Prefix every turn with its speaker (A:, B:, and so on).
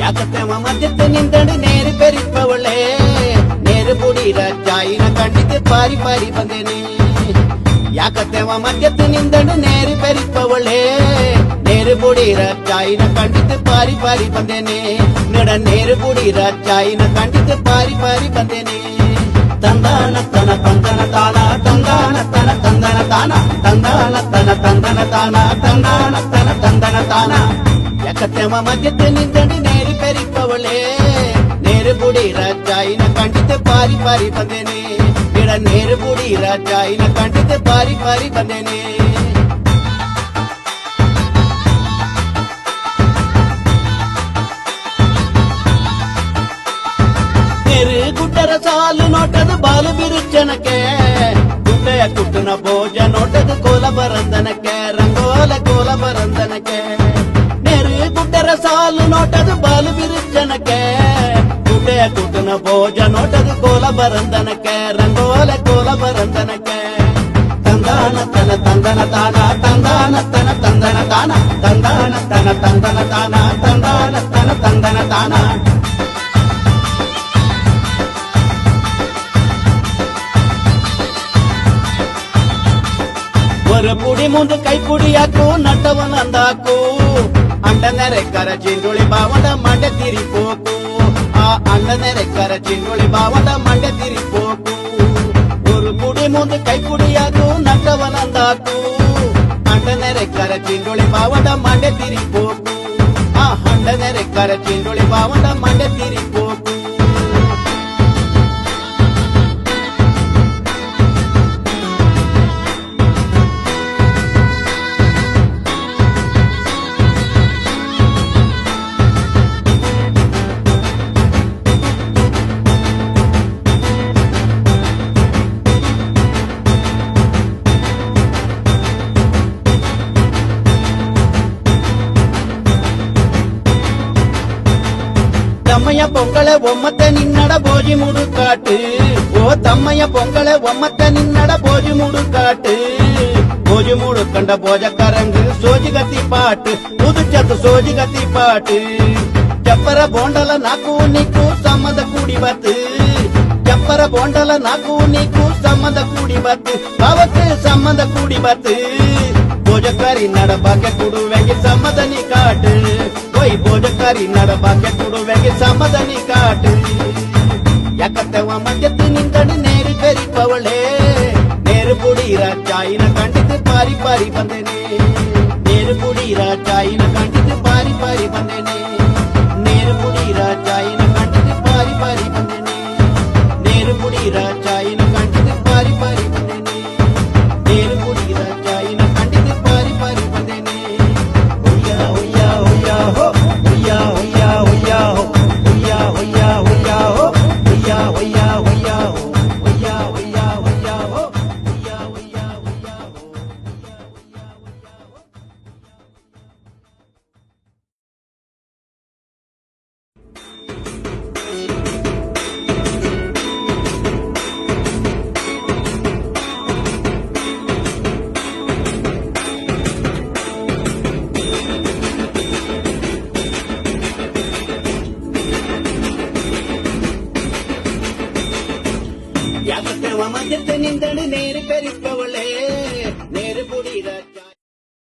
A: ಯಾಕತ್ತೇವ ಮಧ್ಯಕ್ಕೆ ನಿಂತಂಡು ನೇರು ಬೆರಿಪವಳೆ ನೇರು ಬುಡಿರ ಚಾಯಿನ ಕಂಡಿದ್ದು ಪಾರಿ ಪಾರಿ ಬಂದೇನೆ ಯಾಕತ್ತೇವ ಮಧ್ಯಕ್ಕೆ ನಿಂತಂಡು ನೇರು ಬೆರಿಪವಳೆ ನೇರು ಬುಡಿರ ಚಾಯಿನ ಕಂಡಿದ್ದು ಪಾರಿ ಪಾರಿ ಬಂದೇನೆ ನಡ ನೇರು ಬುಡಿರ ಚಾಯಿನ ಕಂಡಿದ್ದು ಪಾರಿ ಪಾರಿ ಬಂದೇನೆ ತಂದಾನ ತನ ತಂದನ ತಾನ ತಂದಾನ ತನ ತಂದನ ತಾನ ತಂದಾನ ತನ ತಂದನ ತಾನ ತಂದಾನ ತನ ತಂದನ ತಾನ ಯಾಕತ್ತೇವ ಮಧ್ಯಕ್ಕೆ ನಿಂತಂಡು ನೇರು ಬೆರಿಪವಳೆ ನೇರು ಬುಡಿರ ಚಾಯಿನ ಕಂಡಿದ್ದು ಪಾರಿ ಪಾರಿ ಬಂದೇನೆ ಗಿಡ ನೇರು ಬುಡಿರ ಚಾಯಿನ ಕಂಡಿದ್ದು ಪಾರಿ ಪಾರಿ ಬಂದೇನೆ ನೇರು ಗುಡ್ಡರ ಸಾಲು ನೋಟದ ಬಾಲು ಬಿರುಚನಕ್ಕೆ ಗುಡ್ಡೆಯ ಕುಟ್ಟನ ಭೋಜ ನೋಟದ ಕೋಲ ಬರಂದನಕ್ಕೆ ರಂಗೋಲ ಕೋಲ ಬರಂದನಕ್ಕೆ ನೇರು ಗುಡ್ಡರ ಸಾಲು ನೋಟದ ಬಾಲು ಬಿರುಚನಕ್ಕೆ ಗುಡ್ಡೆಯ ಕುಟ್ಟನ ಭೋಜ ನೋಟದ ಕೋಲ ಬರಂದನಕ್ಕೆ ರಂಗೋಲ ಕೋಲ ಬರಂದನಕ್ಕೆ ತಂದಾನ ತನ ತಂದನ ತಾನ ತಂದಾನ ತನ ತಂದನ ತಾನ ತಂದಾನ ತನ ತಂದನ ತಾನ ತಂದಾನ ತನ ತಂದನ ತಾನ ಪುಡಿ ಮುಂದೆ ಕೈ ಪುಡಿಯಾಕು ನಟವನಂದಾಕು ಅಂಡನೆರೆಕ್ಕರ ಚಿಂಡುಳಿ ಬಾವದ ಮಂಡೆ ತಿರಿಪೋಕು ಆ ಅಂಡನೆರೆಕ್ಕರ ಚಿಂಡುಳಿ ಬಾವದ ಮಂಡೆ ತಿರಿಪೋಕು ஒரு ಪುಡಿ ಮುಂದೆ ಕೈ ಪುಡಿಯಾಕು ನಟವನಂದಾಕು ಅಂಡನೆರೆಕ್ಕರ ಚಿಂಡುಳಿ ಬಾವದ ಮಂಡೆ ತಿರಿಪೋಕು ಆ ಅಂಡನೆರೆಕ್ಕರ ಚಿಂಡುಳಿ ಬಾವದ ಮಂಡೆ ತಿರಿಪೋಕು ತಮ್ಮಯ್ಯ ಪೊಂಗಳೆ ಒಮ್ಮತ್ತೆ ನಿನ್ನಡ ಬೋಜಿ ಮುಡುಕಾಟು ಓ ತಮ್ಮಯ್ಯ ಪೊಂಗಳೆ ಒಮ್ಮತ್ತೆ ನಿನ್ನಡ ಬೋಜಿ ಮುಡುಕಾಟು ಬೋಜಿ ಮುಡುಕಂಡ ಭೋಜಕರಂಗು ಸೋಜಿಗತಿ ಪಾಟು ಮುದುಚತ್ತು ಸೋಜಿಗತಿ ಪಾಟು ಚಪ್ಪರ ಬೊಂಡಲ ನಾಕು ನೀಕು ಸಮ್ಮದ ಕೂಡಿ ಬತ್ತು ಚಪ್ಪರ ಬೊಂಡಲ ನಾಕು ನೀಕು ಸಮ್ಮದ ಕೂಡಿ ಬತ್ತು ಅವಕ್ಕೆ ಸಮ್ಮದ ಕೂಡಿ ಬತ್ತು ಭೋಜಕಾರಿ ನಡ ಭಾಗ್ಯ ಕೊಡುವೆಗೆ ಸಮ್ಮದನಿ ಕಾಟು ಒಯ್ ಭೋಜಕಾರಿ ನಡ ಭಾಗ್ಯ ಕೊಡುವೆಗೆ ಸಮ್ಮದನಿ ಕಾಟು ಯಾಕತ್ತವ ಮಧ್ಯತ್ತು ನಿಂತಡು ನೇರು ಬೆರಿಪವಳೆ ನೇರು ಬುಡಿರ ಚಾಯಿನ ಕಂಡಿದ್ದು ಪಾರಿ ಪಾರಿ ಬಂದೇನೆ ನೇರು ಬುಡಿರ ಚಾಯಿನ ಕಂಡಿ